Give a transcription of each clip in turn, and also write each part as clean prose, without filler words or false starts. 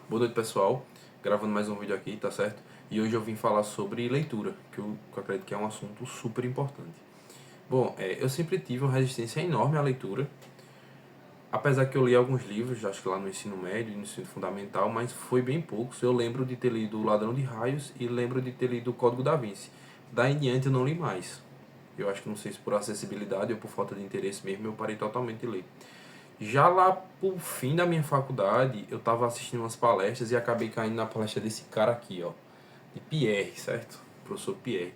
Boa noite, pessoal. Gravando mais um vídeo aqui, tá certo? E hoje eu vim falar sobre leitura, que eu acredito que é um assunto super importante. Bom, eu sempre tive uma resistência enorme à leitura, apesar que eu li alguns livros, acho que lá no ensino médio, no ensino fundamental, mas foi bem poucos. Eu lembro de ter lido O Ladrão de Raios e lembro de ter lido O Código da Vinci. Daí em diante eu não li mais. Eu acho que não sei se por acessibilidade ou por falta de interesse mesmo, eu parei totalmente de ler. Já lá pro fim da minha faculdade, eu tava assistindo umas palestras e acabei caindo na palestra desse cara aqui, ó, de Pierre, certo? Professor Pierre.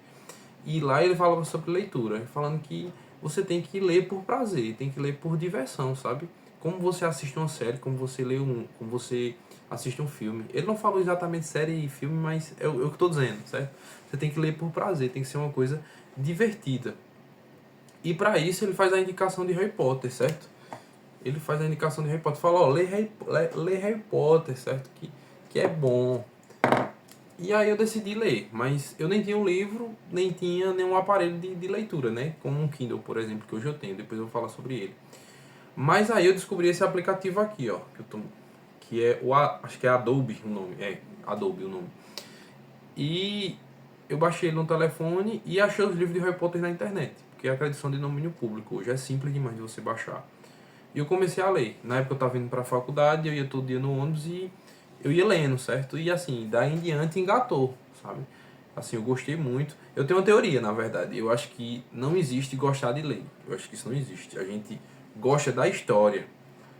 E lá ele falava sobre leitura, falando que você tem que ler por prazer, tem que ler por diversão, sabe? Como você assiste uma série, como você assiste um filme. Ele não falou exatamente série e filme, mas é o que eu tô dizendo, certo? Você tem que ler por prazer, tem que ser uma coisa divertida. E para isso ele faz a indicação de Harry Potter, certo? Ele faz a indicação de Harry Potter. Fala, ó, lê Harry Potter, certo? Que é bom. E aí eu decidi ler, mas eu nem tinha um livro, nem tinha nenhum aparelho de leitura, né? Como um Kindle, por exemplo, que hoje eu tenho. Depois eu vou falar sobre ele. Mas aí eu descobri esse aplicativo aqui, ó. Que é acho que é Adobe o nome. É, Adobe o nome. E eu baixei ele no telefone e achei os livros de Harry Potter na internet. Porque a acreditação de domínio público hoje é simples demais de você baixar. E eu comecei a ler. Na época eu estava indo para a faculdade, eu ia todo dia no ônibus e eu ia lendo, certo? E assim, daí em diante engatou, sabe? Assim, eu gostei muito. Eu tenho uma teoria, na verdade. Eu acho que não existe gostar de ler. Eu acho que isso não existe. A gente gosta da história.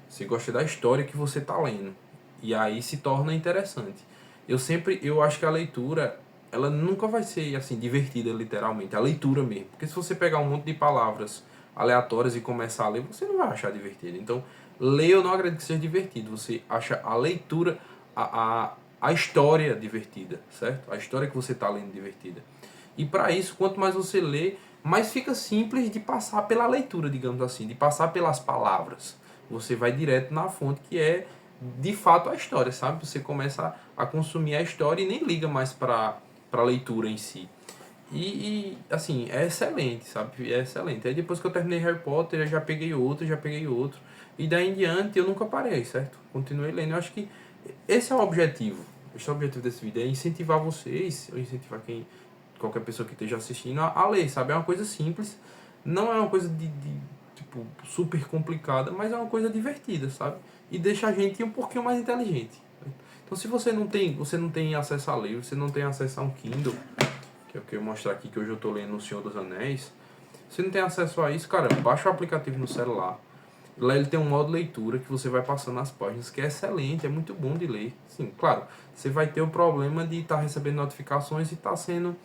Você gosta da história que você está lendo. E aí se torna interessante. Eu acho que a leitura, ela nunca vai ser assim divertida literalmente, a leitura mesmo. Porque se você pegar um monte de palavras aleatórias e começar a ler, você não vai achar divertido. Então, ler eu não acredito que seja divertido. Você acha a leitura, a história divertida, certo? A história que você está lendo divertida. E para isso, quanto mais você lê, mais fica simples de passar pela leitura, digamos assim, de passar pelas palavras. Você vai direto na fonte que é de fato a história, sabe? Você começa a consumir a história e nem liga mais para a leitura em si. Assim, é excelente, sabe? É excelente. Aí depois que eu terminei Harry Potter, eu já peguei outro, já peguei outro. E daí em diante eu nunca parei, certo? Continuei lendo. Eu acho que esse é o objetivo. Esse é o objetivo desse vídeo, é incentivar vocês, ou incentivar qualquer pessoa que esteja assistindo a ler, sabe? É uma coisa simples, não é uma coisa tipo, super complicada, mas é uma coisa divertida, sabe? E deixa a gente um pouquinho mais inteligente. Então se você não tem acesso a livro, você não tem acesso a um Kindle, que é o que eu vou mostrar aqui, que hoje eu estou lendo O Senhor dos Anéis, você não tem acesso a isso, cara, baixa o aplicativo no celular. Lá ele tem um modo leitura que você vai passando as páginas, que é excelente, é muito bom de ler. Sim, claro, você vai ter o problema de estar recebendo notificações e estar sendo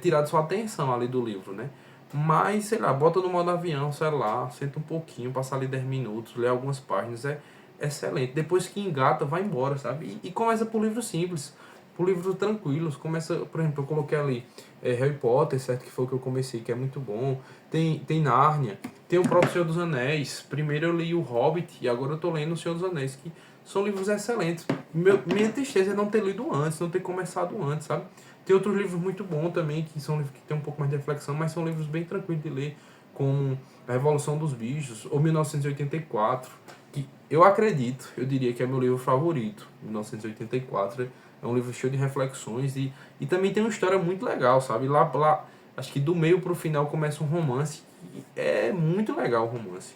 tirado sua atenção ali do livro, né? Mas, sei lá, bota no modo avião, celular, senta um pouquinho, passa ali 10 minutos, lê algumas páginas, é excelente. Depois que engata, vai embora, sabe? E começa por livros simples, por livros tranquilos. Começa, por exemplo, eu coloquei ali Harry Potter, certo? Que foi o que eu comecei, que é muito bom. Tem Nárnia, tem o próprio Senhor dos Anéis. Primeiro eu li O Hobbit e agora eu tô lendo O Senhor dos Anéis, que são livros excelentes. Minha tristeza é não ter lido antes, não ter começado antes, sabe? Tem outros livros muito bons também, que são livros que tem um pouco mais de reflexão, mas são livros bem tranquilos de ler, como A Revolução dos Bichos, ou 1984, que eu acredito, eu diria que é meu livro favorito. 1984 é um livro cheio de reflexões e também tem uma história muito legal, sabe? Lá, acho que do meio pro final começa um romance, e é muito legal o romance.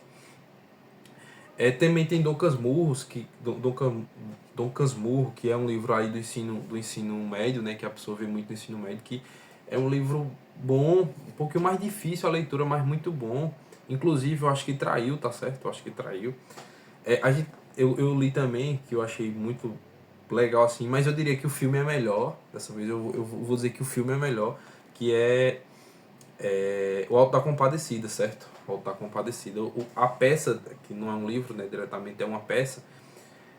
Também tem Dom Casmurro, que é um livro aí do ensino médio, né, que a pessoa vê muito no ensino médio, que é um livro bom, um pouquinho mais difícil a leitura, mas muito bom. Inclusive, eu acho que traiu, tá certo? Eu acho que traiu. Eu li também, que eu achei muito legal, assim, mas eu diria que o filme é melhor. Dessa vez eu vou dizer que o filme é melhor, que o Alto da Compadecida, certo? O Alto da Compadecida. A peça, que não é um livro, né, diretamente é uma peça,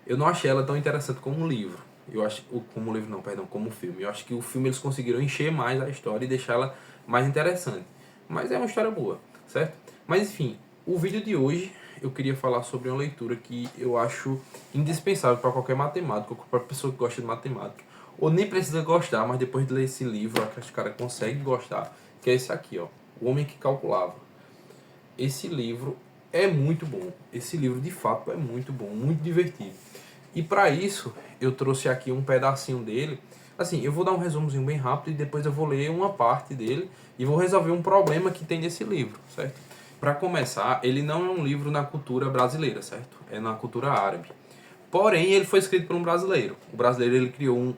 eu não achei ela tão interessante como um livro. Eu acho, como livro não, perdão, como filme. Eu acho que o filme eles conseguiram encher mais a história e deixar ela mais interessante. Mas é uma história boa, certo? Mas enfim, o vídeo de hoje eu queria falar sobre uma leitura que eu acho indispensável para qualquer matemático, qualquer pessoa que gosta de matemática. Ou nem precisa gostar, mas depois de ler esse livro, acho que os caras conseguem gostar, que é esse aqui, ó, O Homem que Calculava. Esse livro é muito bom. Esse livro de fato é muito bom, muito divertido. E para isso, eu trouxe aqui um pedacinho dele. Assim, eu vou dar um resumozinho bem rápido e depois eu vou ler uma parte dele e vou resolver um problema que tem nesse livro, certo? Para começar, ele não é um livro na cultura brasileira, certo? É na cultura árabe. Porém, ele foi escrito por um brasileiro. O brasileiro, ele criou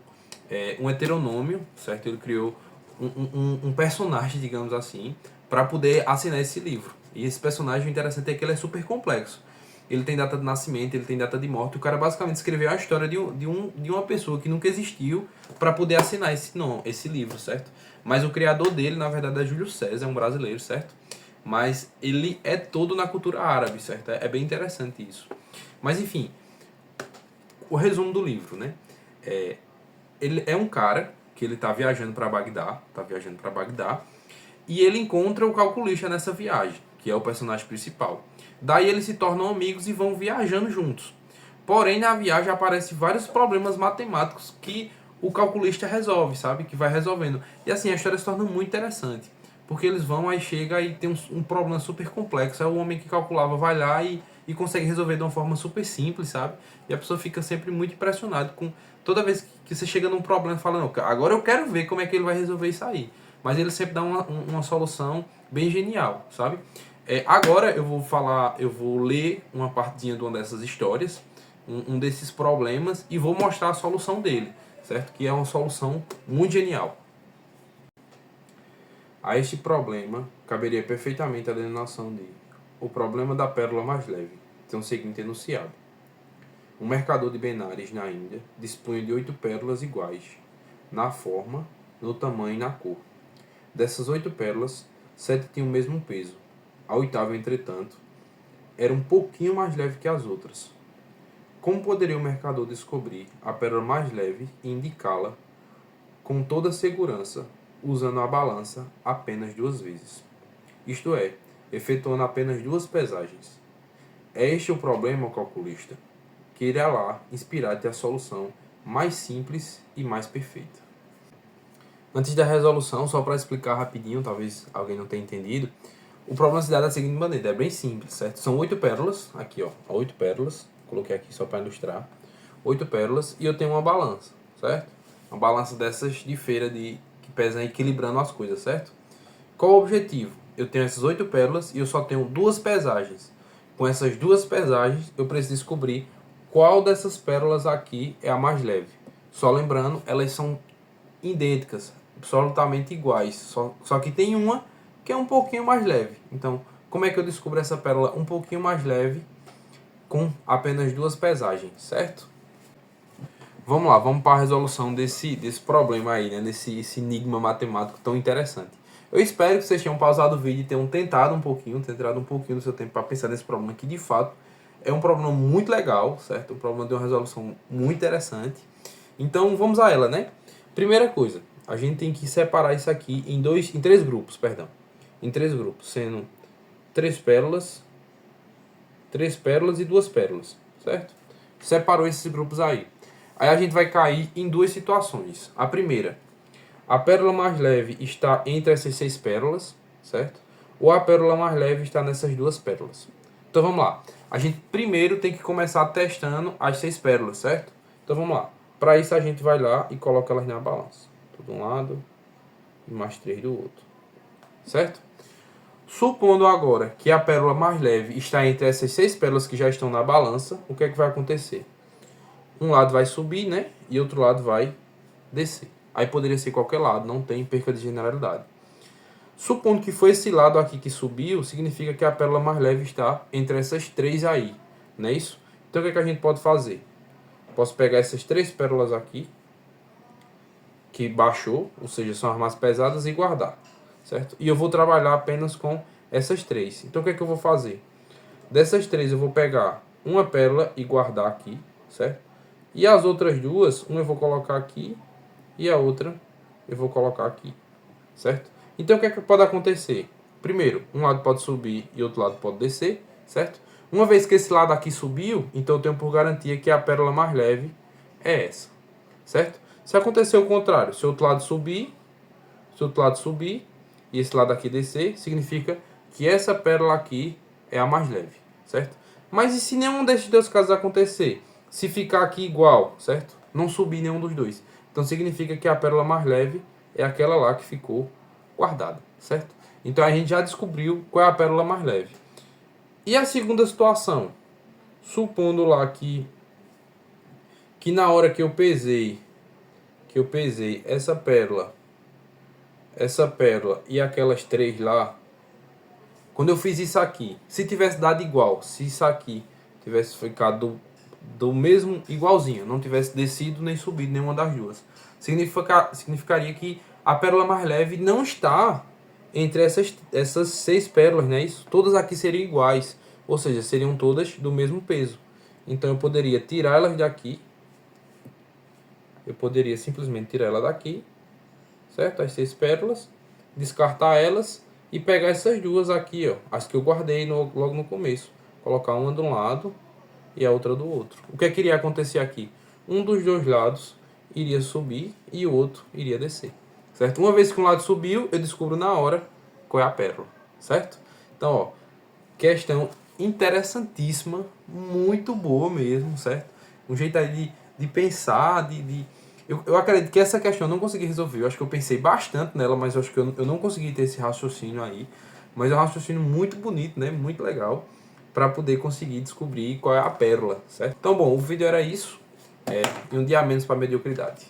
um heteronômio, certo? Ele criou um personagem, digamos assim, para poder assinar esse livro. E esse personagem, o interessante é que ele é super complexo. Ele tem data de nascimento, ele tem data de morte. O cara basicamente escreveu a história de uma pessoa que nunca existiu para poder assinar esse livro, certo? Mas o criador dele, na verdade, é Júlio César, é um brasileiro, certo? Mas ele é todo na cultura árabe, certo? É bem interessante isso. Mas enfim, o resumo do livro, né? Ele é um cara que ele tá viajando para Bagdá, e ele encontra o calculista nessa viagem, que é o personagem principal. Daí eles se tornam amigos e vão viajando juntos. Porém, na viagem aparecem vários problemas matemáticos que o calculista resolve, sabe? Que vai resolvendo. E assim, a história se torna muito interessante. Porque eles vão, aí chega e tem um problema super complexo. Aí o homem que calculava vai lá e consegue resolver de uma forma super simples, sabe? E a pessoa fica sempre muito impressionada com toda vez que você chega num problema e fala, não, agora eu quero ver como é que ele vai resolver isso aí. Mas ele sempre dá uma solução bem genial, sabe? Agora eu vou ler uma partezinha de uma dessas histórias, um desses problemas, e vou mostrar a solução dele, certo? Que é uma solução muito genial. A este problema caberia perfeitamente a denominação de o problema da pérola mais leve. Tem o seguinte enunciado. Um mercador de Benares, na Índia, dispunha de 8 pérolas iguais, na forma, no tamanho e na cor. Dessas 8 pérolas, 7 tinham o mesmo peso. A oitava, entretanto, era um pouquinho mais leve que as outras. Como poderia o mercador descobrir a pérola mais leve e indicá-la com toda segurança, usando a balança apenas 2 vezes? Isto é, efetuando apenas 2 pesagens. É este o problema, calculista, que irá lá inspirar-te a solução mais simples e mais perfeita. Antes da resolução, só para explicar rapidinho, talvez alguém não tenha entendido, o problema se dá da seguinte maneira, é bem simples, certo? São 8 pérolas, aqui ó, 8 pérolas, coloquei aqui só para ilustrar, 8 pérolas, e eu tenho uma balança, certo? Uma balança dessas de feira que pesam equilibrando as coisas, certo? Qual o objetivo? Eu tenho essas 8 pérolas e eu só tenho 2 pesagens. Com essas 2 pesagens, eu preciso descobrir qual dessas pérolas aqui é a mais leve. Só lembrando, elas são idênticas, absolutamente iguais, só que tem uma que é um pouquinho mais leve. Então, como é que eu descubro essa pérola um pouquinho mais leve com apenas 2 pesagens, certo? Vamos lá, vamos para a resolução desse problema aí, né? Desse enigma matemático tão interessante. Eu espero que vocês tenham pausado o vídeo e tenham tentado um pouquinho do seu tempo para pensar nesse problema, que de fato é um problema muito legal, certo? Um problema de uma resolução muito interessante. Então, vamos a ela, né? Primeira coisa, a gente tem que separar isso aqui em 3 grupos, perdão. Em 3 grupos, sendo 3 pérolas e 2 pérolas, certo? Separou esses grupos aí. Aí a gente vai cair em 2 situações. A primeira, a pérola mais leve está entre essas 6 pérolas, certo? Ou a pérola mais leve está nessas 2 pérolas. Então vamos lá. A gente primeiro tem que começar testando as 6 pérolas, certo? Então vamos lá. Para isso a gente vai lá e coloca elas na balança. De um lado e mais 3 do outro, certo? Supondo agora que a pérola mais leve está entre essas 6 pérolas que já estão na balança, o que é que vai acontecer? Um lado vai subir, né? E outro lado vai descer. Aí poderia ser qualquer lado, não tem perca de generalidade. Supondo que foi esse lado aqui que subiu, significa que a pérola mais leve está entre essas 3 aí, não é isso? Então o que é que a gente pode fazer? Posso pegar essas 3 pérolas aqui, que baixou, ou seja, são as mais pesadas, e guardar, certo? E eu vou trabalhar apenas com essas 3. Então o que é que eu vou fazer? Dessas 3 eu vou pegar uma pérola e guardar aqui, certo? E as outras 2, uma eu vou colocar aqui e a outra eu vou colocar aqui, certo? Então o que é que pode acontecer? Primeiro, um lado pode subir e outro lado pode descer, certo? Uma vez que esse lado aqui subiu, então eu tenho por garantia que a pérola mais leve é essa, certo? Se acontecer o contrário, se o outro lado subir e esse lado aqui descer, significa que essa pérola aqui é a mais leve, certo? Mas e se nenhum desses 2 casos acontecer? Se ficar aqui igual, certo? Não subir nenhum dos dois. Então significa que a pérola mais leve é aquela lá que ficou guardada, certo? Então a gente já descobriu qual é a pérola mais leve. E a segunda situação? Supondo lá que na hora que eu pesei essa pérola e aquelas três lá, quando eu fiz isso aqui, se tivesse dado igual, se isso aqui tivesse ficado do mesmo, igualzinho, não tivesse descido nem subido nenhuma das duas, significaria que a pérola mais leve não está entre essas seis pérolas, né? Isso, todas aqui seriam iguais, ou seja, seriam todas do mesmo peso. Então eu poderia tirar elas daqui, eu poderia simplesmente tirar ela daqui, certo? As seis pérolas, descartar elas e pegar essas duas aqui, ó, as que eu guardei logo no começo, colocar uma de um lado e a outra do outro. O que é que iria acontecer aqui? Um dos dois lados iria subir e o outro iria descer, certo? Uma vez que um lado subiu, eu descubro na hora qual é a pérola, certo? Então, ó, questão interessantíssima, muito boa mesmo, certo? Um jeito aí de pensar, eu acredito que essa questão eu não consegui resolver. Eu acho que eu pensei bastante nela, mas eu acho que eu não consegui ter esse raciocínio aí. Mas é um raciocínio muito bonito, né? Muito legal, para poder conseguir descobrir qual é a pérola, certo? Então, bom, o vídeo era isso. E um dia a menos para mediocridade.